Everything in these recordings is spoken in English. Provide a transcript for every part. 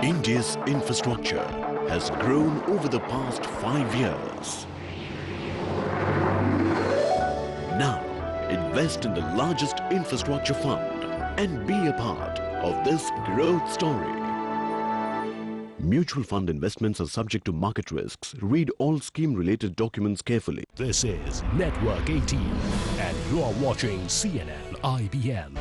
India's infrastructure has grown over the past 5 years. Now, invest in the largest infrastructure fund and be a part of this growth story. Mutual fund investments are subject to market risks. Read all scheme-related documents carefully. This is Network 18 and you are watching CNN-IBN.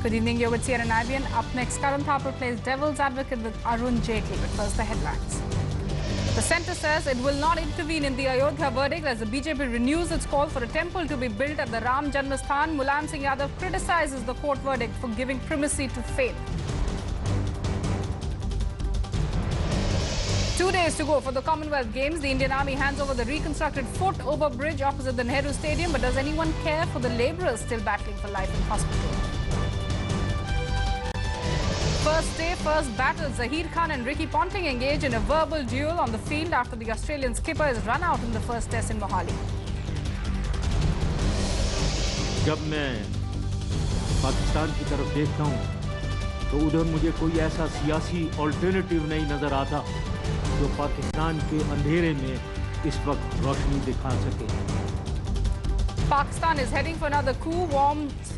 Good evening, you're with CNN-IBN. Up next, Karan Thapar plays devil's advocate with Arun Jaitley. But first, the headlines. The centre says it will not intervene in the Ayodhya verdict as the BJP renews its call for a temple to be built at the Ram Janmasthan. Mulayam Singh Yadav criticizes the court verdict for giving primacy to faith. 2 days to go for the Commonwealth Games. The Indian Army hands over the reconstructed foot over bridge opposite the Nehru Stadium. But does anyone care for the labourers still battling for life in hospital? First day, first battle. Zaheer Khan and Ricky Ponting engage in a verbal duel on the field after the Australian skipper is run out in the first test in Mohali. जब मैं पाकिस्तान की तरफ देखता हूं तो उधर मुझे कोई ऐसा सियासी अल्टरनेटिव नहीं नजर आता जो पाकिस्तान के अंधेरे में इस वक्त रोशनी दिखा सके. Pakistan is heading for another coup.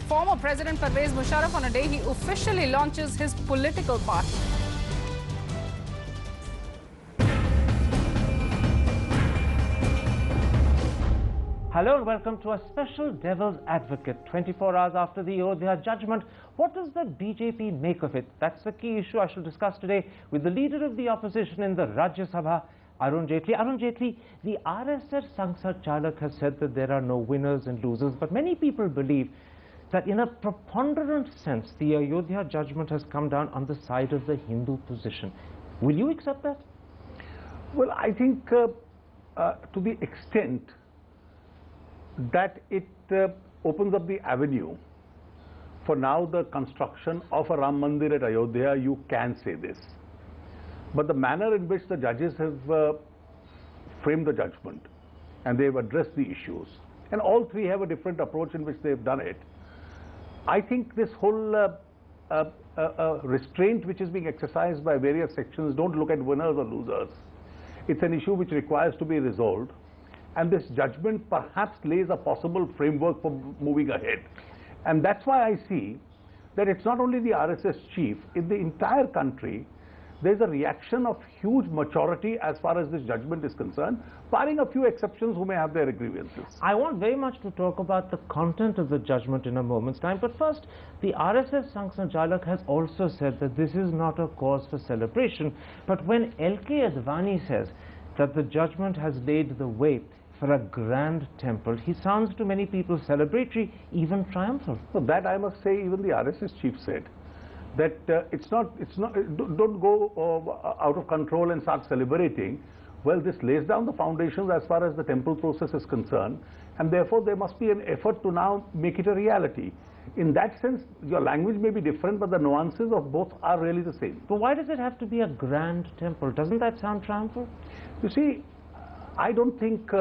Former President Pervez Musharraf on a day he officially launches his political party. Hello and welcome to a special Devil's Advocate. 24 hours after the Ayodhya judgment, what does the BJP make of it? That's the key issue I shall discuss today with the leader of the opposition in the Rajya Sabha, Arun Jaitley. Arun Jaitley, the RSS Sangsad Chalak has said that there are no winners and losers, but many people believe that in a preponderant sense, the Ayodhya judgment has come down on the side of the Hindu position. Will you accept that? Well, I think to the extent that it opens up the avenue for now the construction of a Ram Mandir at Ayodhya, you can say this. But the manner in which the judges have framed the judgment and they've addressed the issues, and all three have a different approach in which they've done it, I think this whole restraint which is being exercised by various sections, don't look at winners or losers. It's an issue which requires to be resolved, and this judgment perhaps lays a possible framework for moving ahead. And that's why I see that it's not only the RSS chief, in the entire country, there's a reaction of huge maturity as far as this judgment is concerned, barring a few exceptions who may have their grievances. I want very much to talk about the content of the judgment in a moment's time, but first, the RSS Sangsad Chalak has also said that this is not a cause for celebration. But when L.K. Advani says that the judgment has laid the way for a grand temple, he sounds to many people celebratory, even triumphal. So that I must say, even the RSS chief said that don't go out of control and start celebrating. Well, this lays down the foundations as far as the temple process is concerned, and therefore there must be an effort to now make it a reality. In that sense, your language may be different, but the nuances of both are really the same. But why does it have to be a grand temple? Doesn't that sound triumphal? You see, I don't think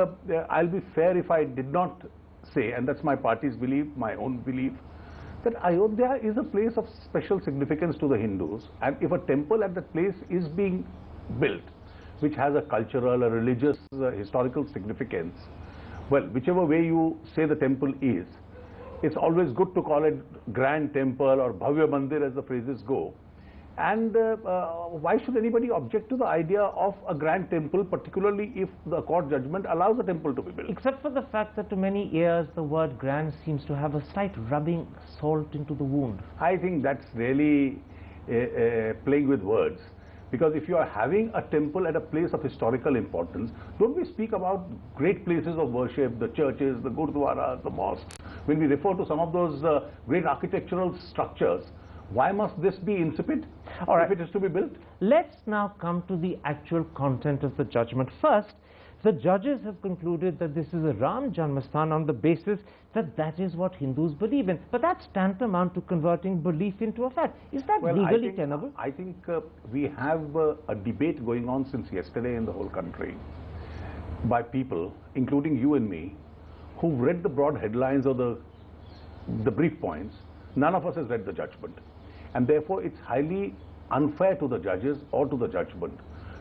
I'll be fair if I did not say, and that's my party's belief, my own belief, that Ayodhya is a place of special significance to the Hindus, and if a temple at that place is being built, which has a cultural, a religious, historical significance, well, whichever way you say the temple is, it's always good to call it Grand Temple or Bhavya Mandir as the phrases go. And why should anybody object to the idea of a grand temple, particularly if the court judgment allows a temple to be built? Except for the fact that to many ears the word grand seems to have a slight rubbing salt into the wound. I think that's really playing with words. Because if you are having a temple at a place of historical importance, don't we speak about great places of worship, the churches, the gurdwaras, the mosques? When we refer to some of those great architectural structures, why must this be insipid if it is to be built? Let's now come to the actual content of the judgment. First, the judges have concluded that this is a Ram Janmasthan on the basis that that is what Hindus believe in. But that's tantamount to converting belief into a fact. Is that legally tenable? I think we have a debate going on since yesterday in the whole country. by people, including you and me, who've read the broad headlines or the brief points. None of us has read the judgment. And therefore, it's highly unfair to the judges or to the judgment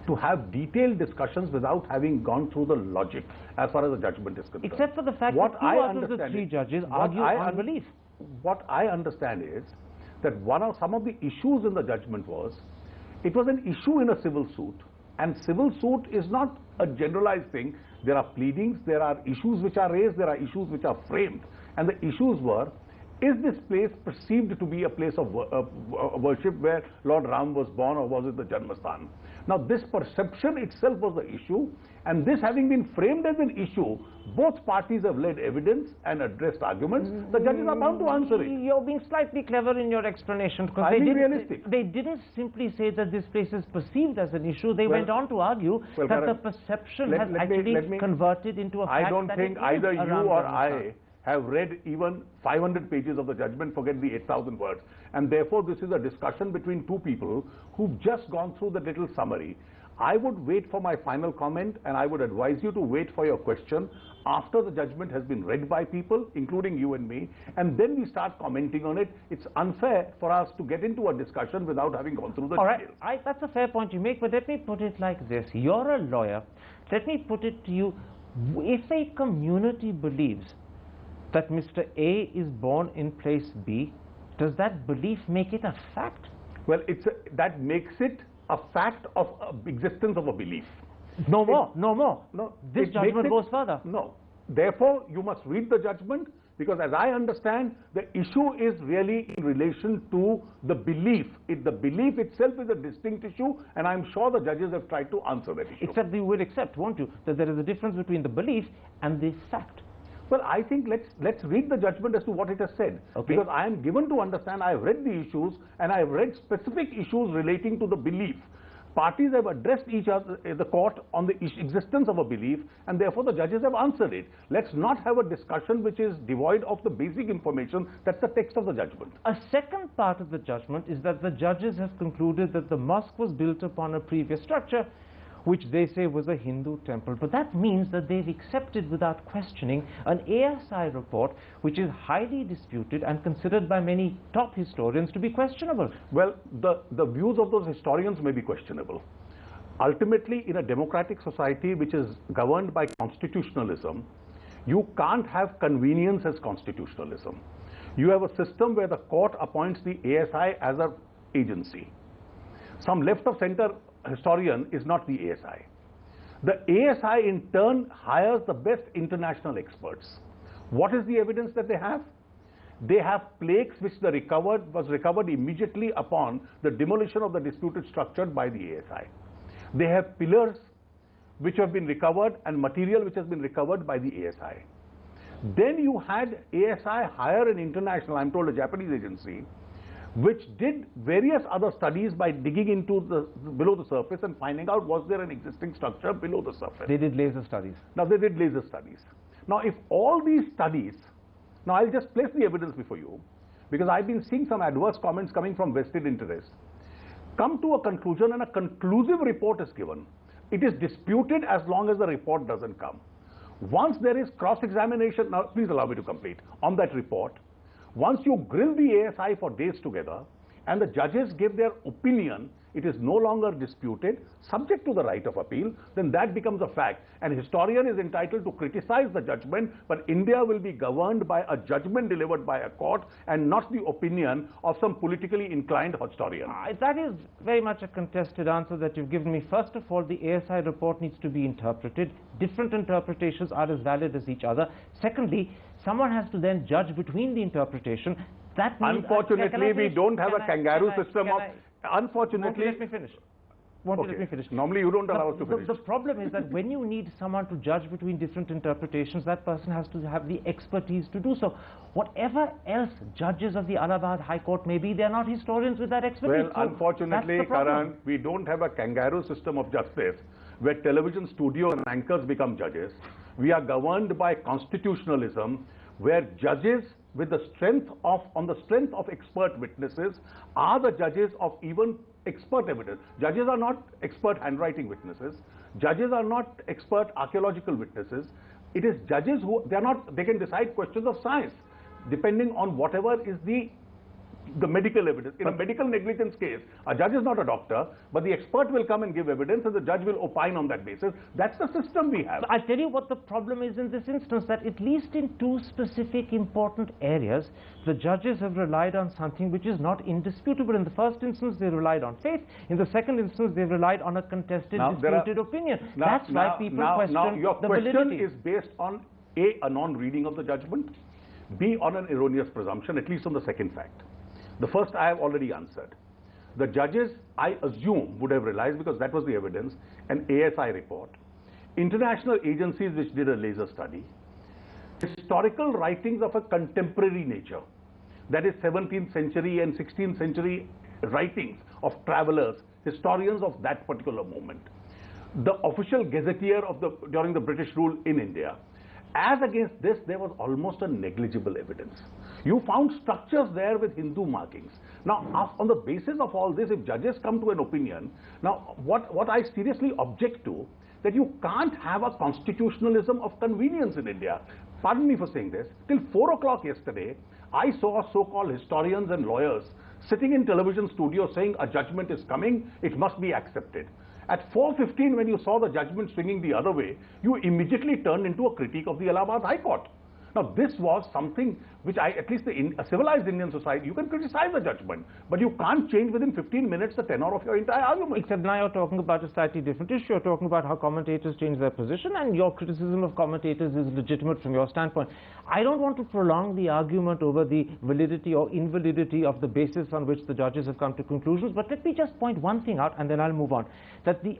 to have detailed discussions without having gone through the logic as far as the judgment is concerned. Except for the fact that two out of the three judges argue on belief. What I understand is that some of the issues in the judgment was, it was an issue in a civil suit, and civil suit is not a generalized thing. There are pleadings, there are issues which are raised, there are issues which are framed, and the issues were, is this place perceived to be a place of worship where Lord Ram was born, or was it the Janmasthan? Now this perception itself was the issue, and this having been framed as an issue, both parties have led evidence and addressed arguments. The judges are bound to answer it. You're being slightly clever in your explanation, because they didn't simply say that this place is perceived as an issue. They went on to argue that Karan, the perception has actually converted into a fact. I don't think either you or I have read even 500 pages of the judgment, forget the 8,000 words. And therefore, this is a discussion between two people who've just gone through the little summary. I would wait for my final comment, and I would advise you to wait for your question after the judgment has been read by people, including you and me, and then we start commenting on it. It's unfair for us to get into a discussion without having gone through the details. All right, that's a fair point you make, but let me put it like this. You're a lawyer. Let me put it to you. If a community believes that Mr. A is born in place B, does that belief make it a fact? Well, that makes it a fact of existence of a belief. No more. No, this judgment goes further. No. Therefore, you must read the judgment, because as I understand, the issue is really in relation to the belief. The belief itself is a distinct issue, and I'm sure the judges have tried to answer that issue. Except you will accept, won't you, that there is a difference between the belief and the fact. Well, I think let's read the judgment as to what it has said. Okay. Because I am given to understand, I have read the issues, and I have read specific issues relating to the belief. Parties have addressed each other, the court, on the existence of a belief, and therefore the judges have answered it. Let's not have a discussion which is devoid of the basic information. That's the text of the judgment. A second part of the judgment is that the judges have concluded that the mosque was built upon a previous structure, which they say was a Hindu temple. But that means that they've accepted without questioning an ASI report which is highly disputed and considered by many top historians to be questionable. Well, the views of those historians may be questionable. Ultimately, in a democratic society which is governed by constitutionalism, you can't have convenience as constitutionalism. You have a system where the court appoints the ASI as an agency. Some left of center historian is not the ASI. The ASI in turn hires the best international experts. What is the evidence that they have? They have plaques which was recovered immediately upon the demolition of the disputed structure by the ASI. They have pillars which have been recovered and material which has been recovered by the ASI. Then you had ASI hire an international, I'm told a Japanese agency, which did various other studies by digging into below the surface and finding out was there an existing structure below the surface. They did laser studies. Now they did laser studies. Now if all these studies, now I'll just place the evidence before you, because I've been seeing some adverse comments coming from vested interests, come to a conclusion and a conclusive report is given. It is disputed as long as the report doesn't come. Once there is cross-examination, now please allow me to complete, on that report, once you grill the ASI for days together and the judges give their opinion, it is no longer disputed, subject to the right of appeal, then that becomes a fact. And historian is entitled to criticize the judgment, but India will be governed by a judgment delivered by a court and not the opinion of some politically inclined historian. That is very much a contested answer that you've given me. First of all, the ASI report needs to be interpreted. Different interpretations are as valid as each other. Secondly, someone has to then judge between the interpretation. That means, unfortunately, we don't have a kangaroo system of... Unfortunately... Let me finish. Let me finish. Normally you don't allow us to finish. The problem is that when you need someone to judge between different interpretations, that person has to have the expertise to do so. Whatever else judges of the Allahabad High Court may be, they're not historians with that expertise. Well, so unfortunately, Karan, we don't have a kangaroo system of justice where television studio and anchors become judges. We are governed by constitutionalism, where judges with the strength of, on the strength of expert witnesses, are the judges of even expert evidence. Judges are not expert handwriting witnesses. Judges are not expert archaeological witnesses. It is judges who, they can decide questions of science, depending on whatever is the medical evidence. In a medical negligence case, a judge is not a doctor, but the expert will come and give evidence and the judge will opine on that basis. That's the system we have. So I'll tell you what the problem is in this instance, that at least in two specific important areas, the judges have relied on something which is not indisputable. In the first instance, they relied on faith. In the second instance, they relied on a contested, disputed opinion. That's why people question your the question validity. Is based on a non-reading of the judgment, B, on an erroneous presumption, at least on the second fact. The first I have already answered. The judges, I assume, would have realized, because that was the evidence, an ASI report, international agencies which did a laser study, historical writings of a contemporary nature, that is 17th century and 16th century writings of travelers, historians of that particular moment, the official gazetteer of during the British rule in India. As against this, there was almost a negligible evidence. You found structures there with Hindu markings. Now, on the basis of all this, if judges come to an opinion, now what I seriously object to, that you can't have a constitutionalism of convenience in India. Pardon me for saying this. Till 4 o'clock yesterday, I saw so-called historians and lawyers sitting in television studios saying a judgment is coming, it must be accepted. At 4:15, when you saw the judgment swinging the other way, you immediately turned into a critique of the Allahabad High Court. Now, this was something which at least a civilized Indian society, you can criticize the judgment, but you can't change within 15 minutes the tenor of your entire argument. Except now you're talking about a slightly different issue. You're talking about how commentators change their position, and your criticism of commentators is legitimate from your standpoint. I don't want to prolong the argument over the validity or invalidity of the basis on which the judges have come to conclusions, but let me just point one thing out, and then I'll move on. That the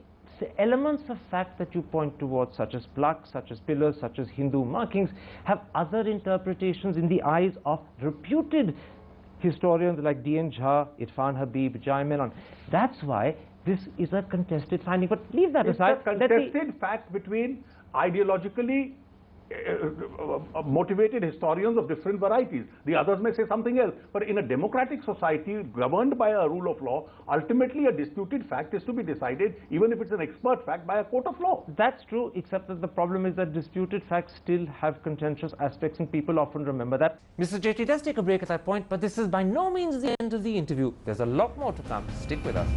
elements of fact that you point towards, such as plaques, such as pillars, such as Hindu markings, have other interpretations in the eyes of reputed historians like D.N. Jha, Irfan Habib, Jai Menon. That's why this is a contested finding. But leave that aside. It's a contested fact between ideologically motivated historians of different varieties. The others may say something else. But in a democratic society governed by a rule of law, ultimately a disputed fact is to be decided, even if it's an expert fact, by a court of law. That's true, except that the problem is that disputed facts still have contentious aspects, and people often remember that. Mr. Jaitley, let's take a break at that point, but this is by no means the end of the interview. There's a lot more to come. Stick with us.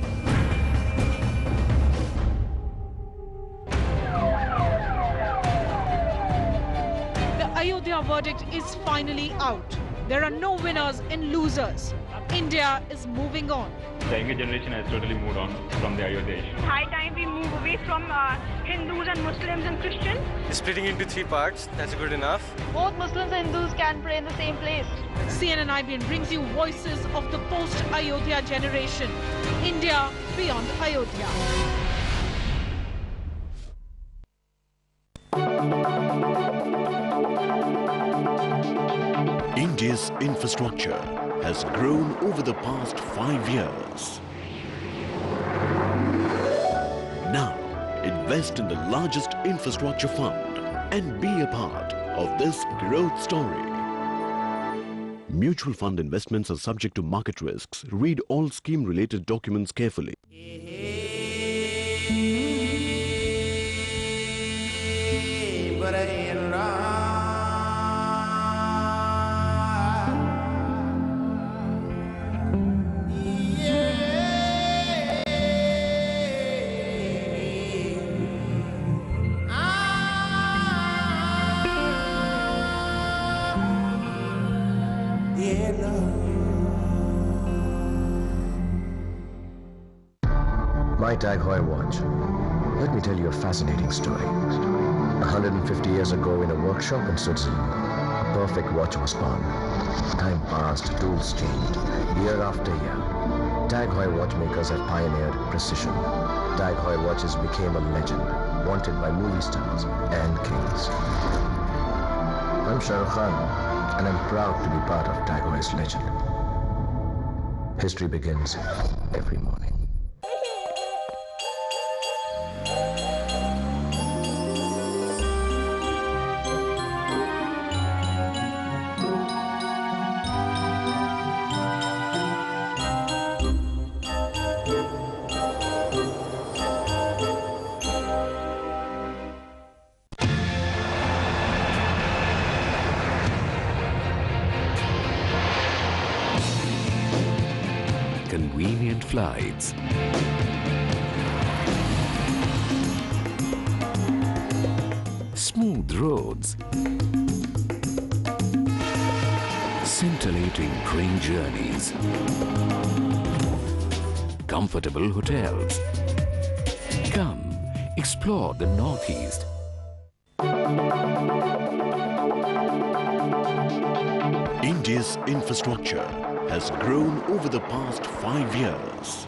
Ayodhya verdict is finally out. There are no winners and losers. India is moving on. The younger generation has totally moved on from the Ayodhya issue. High time we move away from Hindus and Muslims and Christians. Splitting into 3 parts, that's good enough. Both Muslims and Hindus can pray in the same place. CNN-IBN brings you voices of the post-Ayodhya generation. India beyond Ayodhya. India's infrastructure has grown over the past 5 years. Now, invest in the largest infrastructure fund and be a part of this growth story. Mutual fund investments are subject to market risks. Read all scheme-related documents carefully. My Tag Heuer watch. Let me tell you a fascinating story. 150 years ago in a workshop in Switzerland, a perfect watch was born. Time passed, tools changed, year after year. Tag Heuer watchmakers have pioneered precision. Tag Heuer watches became a legend, wanted by movie stars and kings. I'm Shah Rukh Khan, and I'm proud to be part of Tag Heuer's legend. History begins every morning. convenient flights. Smooth roads. Scintillating train journeys. Comfortable hotels. Come, explore the Northeast. India's infrastructure has grown over the past 5 years.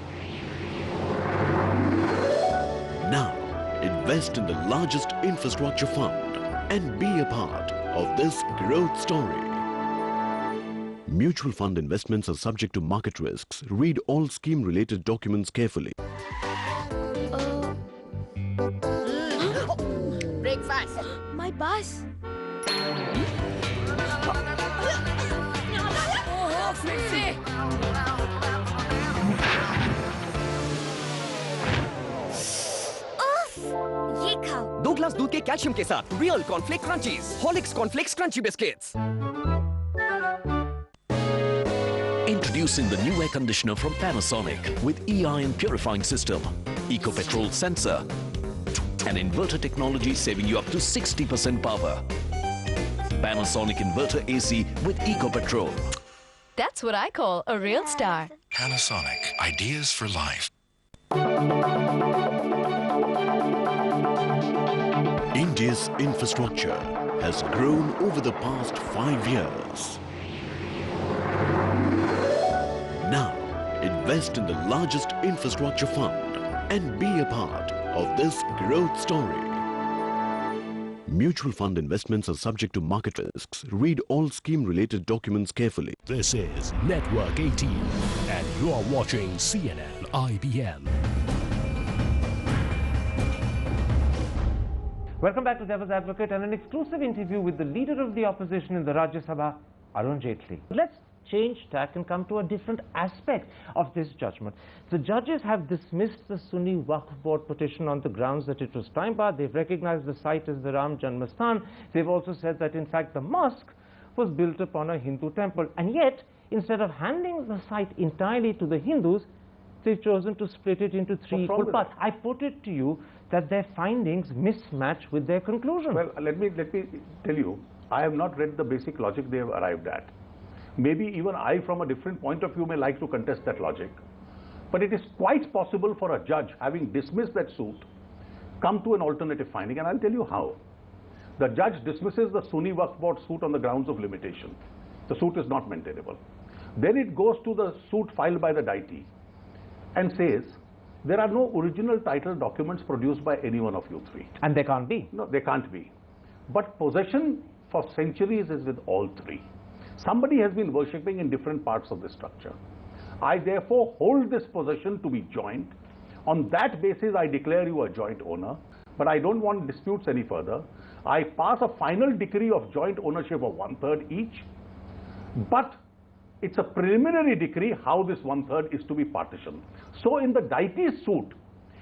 Now, invest in the largest infrastructure fund and be a part of this growth story. Mutual fund investments are subject to market risks. Read all scheme-related documents carefully. Breakfast. My bus. Oh, फिर से. उफ, ये खाओ. 2 glass दूध के calcium के साथ real cornflakes crunches, Horlicks cornflakes crunchy biscuits. Introducing the new air conditioner from Panasonic with E-ion purifying system, eco-petrol sensor, and inverter technology saving you up to 60% power. Panasonic inverter AC with eco-petrol. That's what I call a real star. Panasonic, ideas for life. India's infrastructure has grown over the past 5 years. Now, invest in the largest infrastructure fund and be a part of this growth story. Mutual fund investments are subject to market risks. Read all scheme-related documents carefully. This is Network 18 and you are watching CNN-IBN. Welcome back to Devil's Advocate and an exclusive interview with the leader of the opposition in the Rajya Sabha, Arun Jaitley. Let's change tack and come to a different aspect of this judgment. The judges have dismissed the Sunni Waqf Board petition on the grounds that it was time-barred. They've recognized the site as the Ram Janmasthan. They've also said that in fact the mosque was built upon a Hindu temple, and yet instead of handing the site entirely to the Hindus, they've chosen to split it into 3 equal parts. I put it to you that their findings mismatch with their conclusion. Well, let me tell you, I have not read the basic logic they have arrived at. Maybe even I, from a different point of view, may like to contest that logic. But it is quite possible for a judge, having dismissed that suit, come to an alternative finding, and I'll tell you how. The judge dismisses the Sunni Waqf Board suit on the grounds of limitation. The suit is not maintainable. Then it goes to the suit filed by the deity and says, there are no original title documents produced by any one of you three. And they can't be. No, they can't be. But possession for centuries is with all three. Somebody has been worshipping in different parts of the structure. I therefore hold this possession to be joint. On that basis, I declare you a joint owner, but I don't want disputes any further. I pass a final decree of joint ownership of 1/3 each, but it's a preliminary decree how this 1/3 is to be partitioned. So in the deity's suit,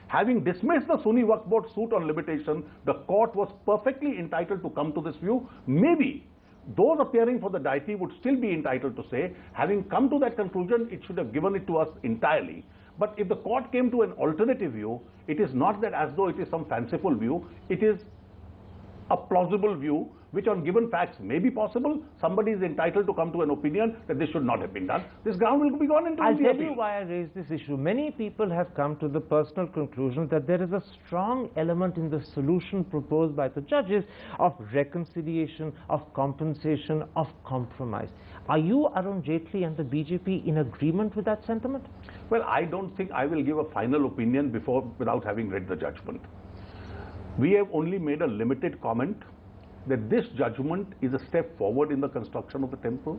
having dismissed the Sunni Waqf Board suit on limitation, the court was perfectly entitled to come to this view. Maybe those appearing for the deity would still be entitled to say, having come to that conclusion, it should have given it to us entirely. But if the court came to an alternative view, it is not that as though it is some fanciful view, it is a plausible view, which on given facts may be possible. Somebody is entitled to come to an opinion that this should not have been done. This ground will be gone into I'll the tell appeal. you why I raised this issue. Many people have come to the personal conclusion that there is a strong element in the solution proposed by the judges of reconciliation, of compensation, of compromise. Are you, Arun Jaitley, and the BJP in agreement with that sentiment? Well, I don't think I will give a final opinion without having read the judgment. We have only made a limited comment that this judgment is a step forward in the construction of the temple.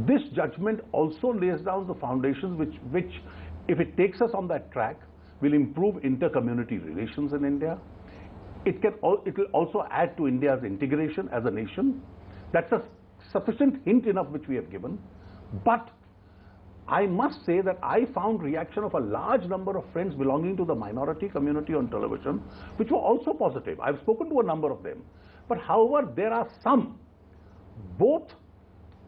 This judgment also lays down the foundations which, if it takes us on that track, will improve inter-community relations in India. It will also add to India's integration as a nation. That's a sufficient hint enough which we have given. But I must say that I found reaction of a large number of friends belonging to the minority community on television, which were also positive. I've spoken to a number of them. But however, there are some, both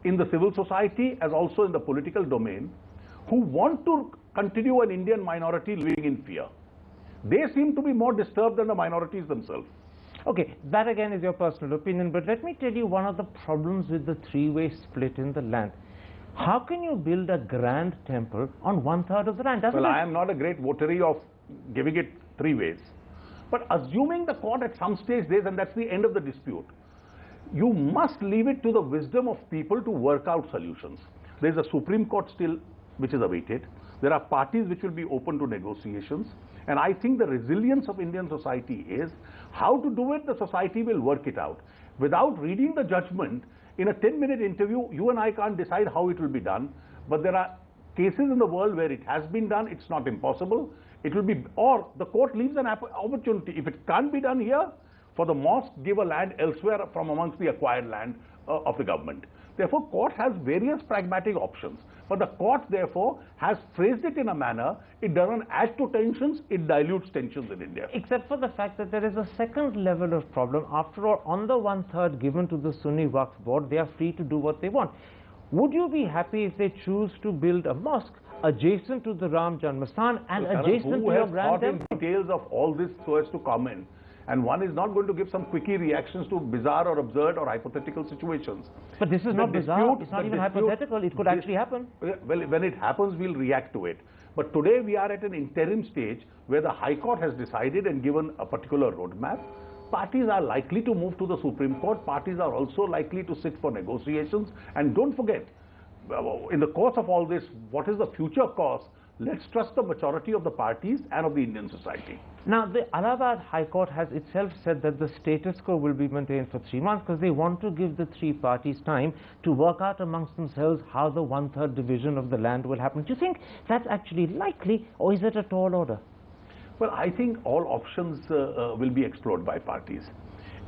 in the civil society as also in the political domain, who want to continue an Indian minority living in fear. They seem to be more disturbed than the minorities themselves. Okay, that again is your personal opinion, but let me tell you one of the problems with the three-way split in the land. How can you build a grand temple on 1/3 of the land? Well, I am not a great votary of giving it three ways. But assuming the court at some stage says, and that's the end of the dispute, you must leave it to the wisdom of people to work out solutions. There is a Supreme Court still which is awaited. There are parties which will be open to negotiations. And I think the resilience of Indian society is how to do it, the society will work it out. Without reading the judgment, in a 10-minute interview, you and I can't decide how it will be done. But there are cases in the world where it has been done, it's not impossible. It will be, or the court leaves an opportunity. If it can't be done here, for the mosque, give a land elsewhere from amongst the acquired land of the government. Therefore, court has various pragmatic options. But the court, therefore, has phrased it in a manner, it doesn't add to tensions, it dilutes tensions in India. Except for the fact that there is a second level of problem. After all, on the 1/3 given to the Sunni Waqf board, they are free to do what they want. Would you be happy if they choose to build a mosque adjacent to the Ram Janmastan and adjacent to your grand temple? Who has thought in details of all this so as to comment? And one is not going to give some quickie reactions to bizarre or absurd or hypothetical situations. But this is not bizarre, it's not even hypothetical, it could actually happen. Well, when it happens, we'll react to it. But today we are at an interim stage where the High Court has decided and given a particular roadmap. Parties are likely to move to the Supreme Court. Parties are also likely to sit for negotiations. And don't forget, in the course of all this, what is the future course? Let's trust the majority of the parties and of the Indian society. Now, the Allahabad High Court has itself said that the status quo will be maintained for 3 months because they want to give the three parties time to work out amongst themselves how the 1/3 division of the land will happen. Do you think that's actually likely, or is it a tall order? Well, I think all options will be explored by parties.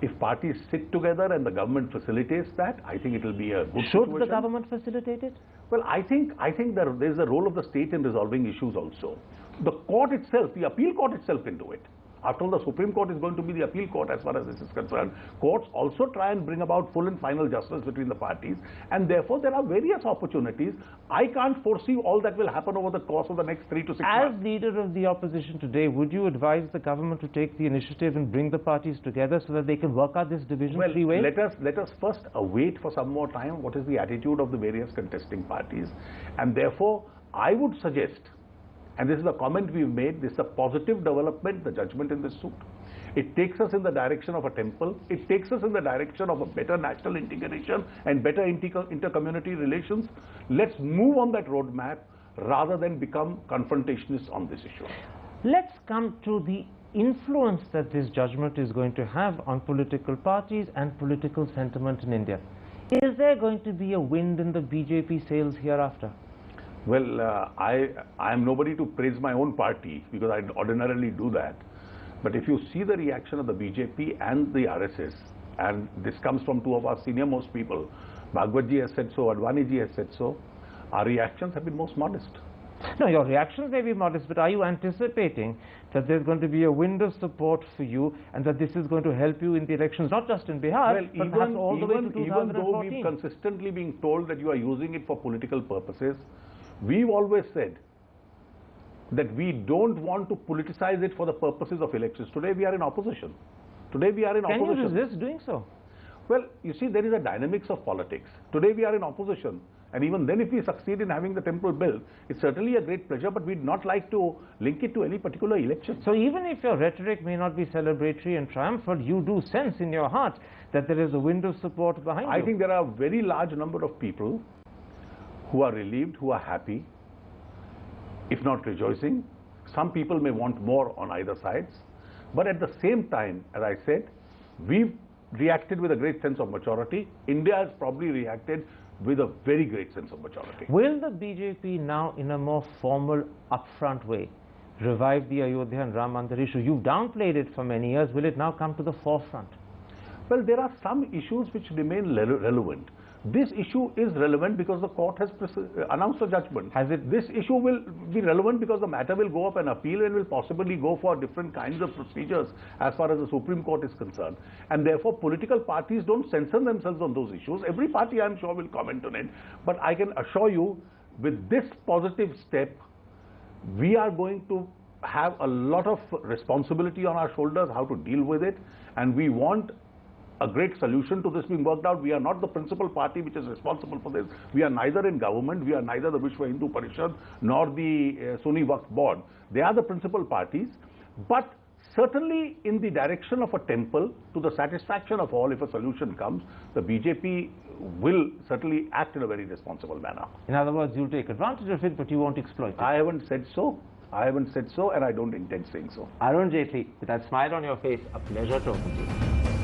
If parties sit together and the government facilitates that, I think it will be a good situation. Should the government facilitate it? Well, I think there is a role of the state in resolving issues also. The court itself, the appeal court itself can do it. After all, the Supreme Court is going to be the appeal court as far as this is concerned. Courts also try and bring about full and final justice between the parties, and therefore there are various opportunities. I can't foresee all that will happen over the course of the next 3 to 6 months. As leader of the opposition today, would you advise the government to take the initiative and bring the parties together so that they can work out this division three ways? Let us first await for some more time what is the attitude of the various contesting parties, and therefore I would suggest, and this is a comment we've made, this is a positive development, the judgment in this suit. It takes us in the direction of a temple. It takes us in the direction of a better national integration and better inter-community relations. Let's move on that roadmap rather than become confrontationists on this issue. Let's come to the influence that this judgment is going to have on political parties and political sentiment in India. Is there going to be a wind in the BJP sails hereafter? Well, I am nobody to praise my own party because I ordinarily do that. But if you see the reaction of the BJP and the RSS, and this comes from two of our senior-most people, Bhagwatji has said so, Advaniji has said so, our reactions have been most modest. No, your reactions may be modest, but are you anticipating that there's going to be a wind of support for you and that this is going to help you in the elections, not just in Bihar, but perhaps all the way to 2014? Even though we've consistently been told that you are using it for political purposes, we've always said that we don't want to politicize it for the purposes of elections. Today we are in opposition. Can you resist doing so? Well, you see, there is a dynamics of politics. Today we are in opposition. And even then, if we succeed in having the temple built, it's certainly a great pleasure, but we'd not like to link it to any particular election. So even if your rhetoric may not be celebratory and triumphant, you do sense in your heart that there is a wind of support behind you. I think there are a very large number of people who are relieved, who are happy, if not rejoicing. Some people may want more on either sides. But at the same time, as I said, we've reacted with a great sense of maturity. India has probably reacted with a very great sense of maturity. Will the BJP now, in a more formal, upfront way, revive the Ayodhya and Ram Mandir issue? You've downplayed it for many years. Will it now come to the forefront? Well, there are some issues which remain relevant. This issue is relevant because the court has announced a judgment. Has it? This issue will be relevant because the matter will go up an appeal and will possibly go for different kinds of procedures as far as the Supreme Court is concerned. And therefore, political parties don't censor themselves on those issues. Every party, I'm sure, will comment on it. But I can assure you, with this positive step, We are going to have a lot of responsibility on our shoulders, how to deal with it, and we want a great solution to this being worked out. We are not the principal party which is responsible for this. We are neither in government, we are neither the Vishwa Hindu Parishad nor the Sunni Waqf Board. They are the principal parties, but certainly in the direction of a temple, to the satisfaction of all, if a solution comes, the BJP will certainly act in a very responsible manner. In other words, you'll take advantage of it, but you won't exploit it. I haven't said so. I haven't said so, and I don't intend saying so. Arun Jaitley, with that smile on your face, a pleasure talking to you.